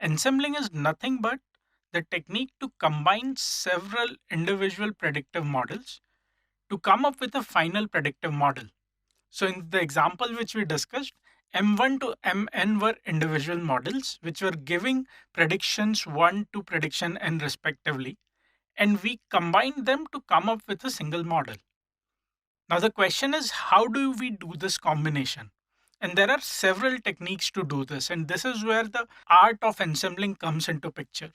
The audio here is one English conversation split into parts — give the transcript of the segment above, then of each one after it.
Ensembling is nothing but the technique to combine several individual predictive models to come up with a final predictive model. So, in the example which we discussed, M1 to Mn were individual models which were giving predictions 1 to prediction n respectively, and we combined them to come up with a single model. Now, the question is, how do we do this combination? And there are several techniques to do this, and this is where the art of ensembling comes into picture.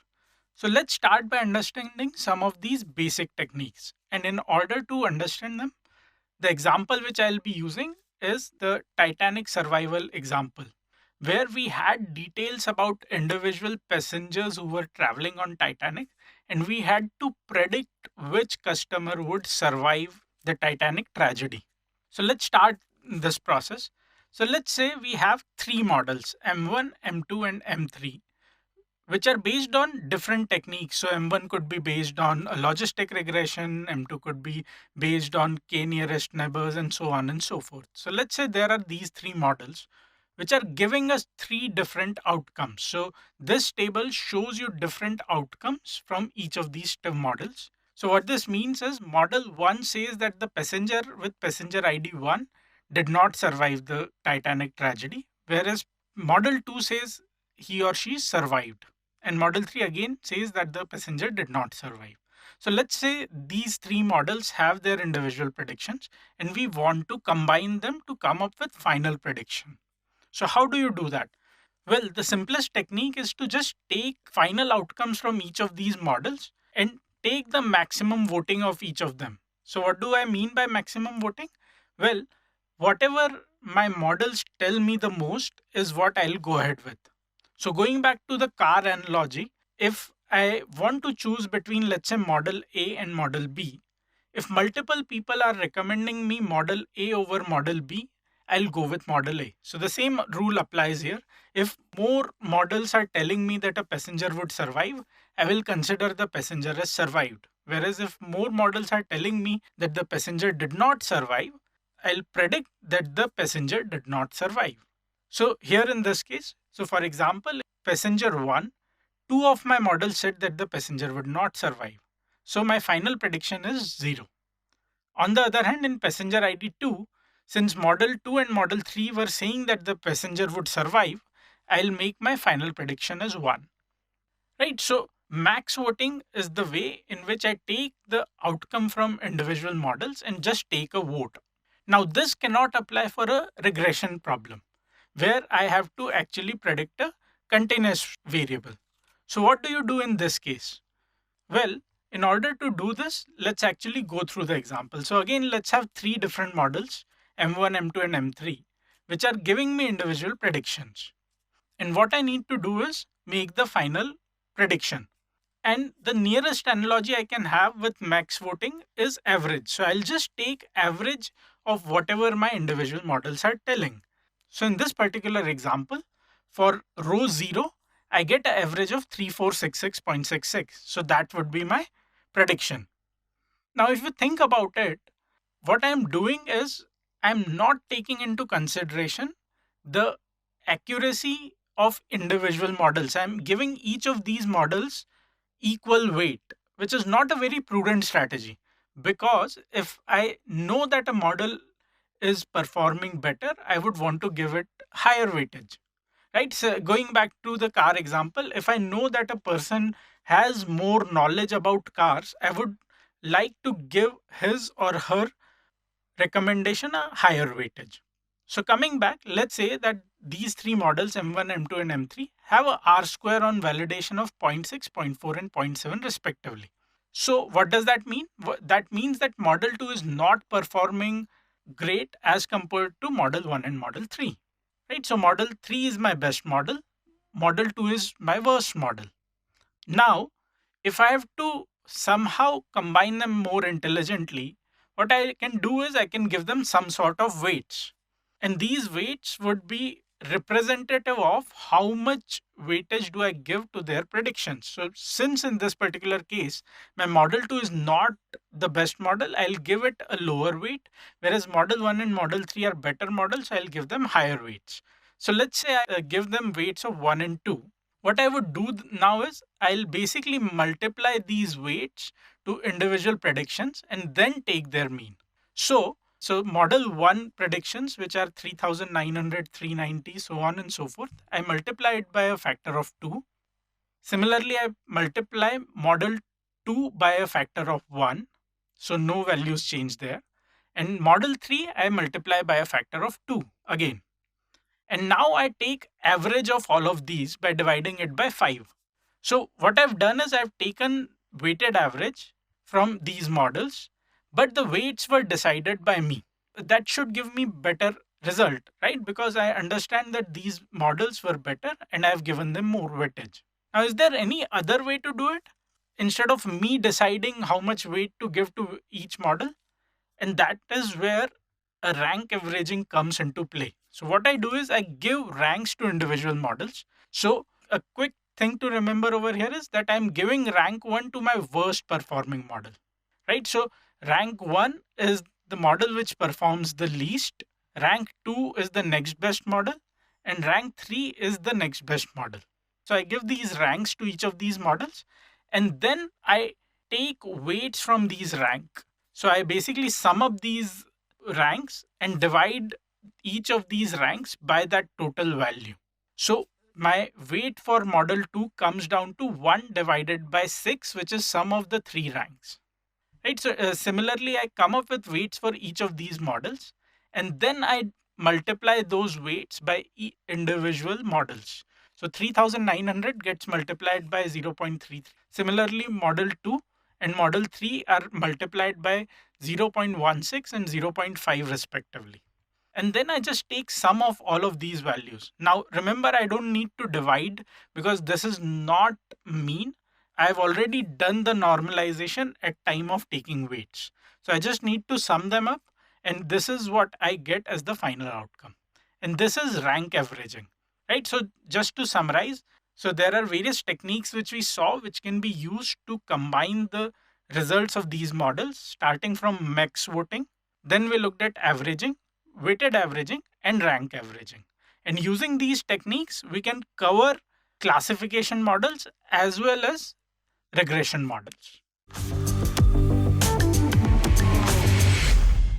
So let's start by understanding some of these basic techniques. And in order to understand them, the example which I'll be using is the Titanic survival example, where we had details about individual passengers who were traveling on Titanic, and we had to predict which customer would survive the Titanic tragedy. So let's start this process. So let's say we have three models, M1, M2, and M3, which are based on different techniques. So M1 could be based on a logistic regression, M2 could be based on k nearest neighbors, and so on and so forth. So let's say there are these three models which are giving us three different outcomes. So this table shows you different outcomes from each of these two models. So what this means is model 1 says that the passenger with passenger ID 1 did not survive the Titanic tragedy, whereas model 2 says he or she survived, and model 3 again says that the passenger did not survive. So let's say these three models have their individual predictions and we want to combine them to come up with final prediction. So how do you do that? Well, the simplest technique is to just take final outcomes from each of these models and take the maximum voting of each of them. So what do I mean by maximum voting? Well, whatever my models tell me the most is what I'll go ahead with. So going back to the car analogy, if I want to choose between, let's say, model A and model B, if multiple people are recommending me model A over model B, I'll go with model A. So the same rule applies here. If more models are telling me that a passenger would survive, I will consider the passenger as survived. Whereas if more models are telling me that the passenger did not survive, I'll predict that the passenger did not survive. So here in this case, so for example, passenger 1, two of my models said that the passenger would not survive. So my final prediction is 0. On the other hand, in passenger ID 2, since model 2 and model 3 were saying that the passenger would survive, I'll make my final prediction as 1. Right? So max voting is the way in which I take the outcome from individual models and just take a vote. Now this cannot apply for a regression problem where I have to actually predict a continuous variable. So what do you do in this case? Well, in order to do this, let's actually go through the example. So again, let's have three different models, M1, M2, and M3, which are giving me individual predictions. And what I need to do is make the final prediction. And the nearest analogy I can have with max voting is average. So I'll just take average of whatever my individual models are telling. So in this particular example, for row 0, I get an average of 3466.66. So that would be my prediction. Now, if you think about it, what I'm doing is I'm not taking into consideration the accuracy of individual models. I'm giving each of these models equal weight, which is not a very prudent strategy. Because if I know that a model is performing better, I would want to give it higher weightage. Right? So going back to the car example, if I know that a person has more knowledge about cars, I would like to give his or her recommendation a higher weightage. So coming back, let's say that these three models M1, M2, and M3 have a R square on validation of zero point 0.6, zero point 0.4, and zero point 0.7 respectively. So what does that mean? That means that model 2 is not performing great as compared to model 1 and model 3. Right? So model 3 is my best model. Model 2 is my worst model. Now, if I have to somehow combine them more intelligently, what I can do is I can give them some sort of weights. And these weights would be representative of how much weightage do I give to their predictions. So since in this particular case, my model 2 is not the best model, I'll give it a lower weight, whereas model 1 and model 3 are better models, so I'll give them higher weights. So let's say I give them weights of 1 and 2. what I would do now is I'll basically multiply these weights to individual predictions and then take their mean. So model 1 predictions, which are 3,900, 390, so on and so forth, I multiply it by a factor of 2. Similarly, I multiply model 2 by a factor of 1, so no values change there. And model 3, I multiply by a factor of 2 again. And now I take average of all of these by dividing it by 5. So what I've done is I've taken weighted average from these models, but the weights were decided by me. That should give me better result, right? Because I understand that these models were better and I've given them more weightage. Now, is there any other way to do it? Instead of me deciding how much weight to give to each model? And that is where a rank averaging comes into play. So what I do is I give ranks to individual models. So a quick thing to remember over here is that I'm giving rank 1 to my worst performing model, right? So rank 1 is the model which performs the least, rank 2 is the next best model, and rank 3 is the next best model. So I give these ranks to each of these models, and then I take weights from these rank. So I basically sum up these ranks and divide each of these ranks by that total value. So my weight for model 2 comes down to 1 divided by 6, which is sum of the 3 ranks. Right. So similarly, I come up with weights for each of these models, and then I multiply those weights by individual models. So 3,900 gets multiplied by 0.33. Similarly, model 2 and model 3 are multiplied by 0.16 and 0.5 respectively. And then I just take sum of all of these values. Now, remember, I don't need to divide because this is not mean. I've already done the normalization at time of taking weights. So I just need to sum them up, and this is what I get as the final outcome. And this is rank averaging, right? So just to summarize, so there are various techniques which we saw which can be used to combine the results of these models, starting from max voting. Then we looked at averaging, weighted averaging, and rank averaging. And using these techniques, we can cover classification models as well as regression models.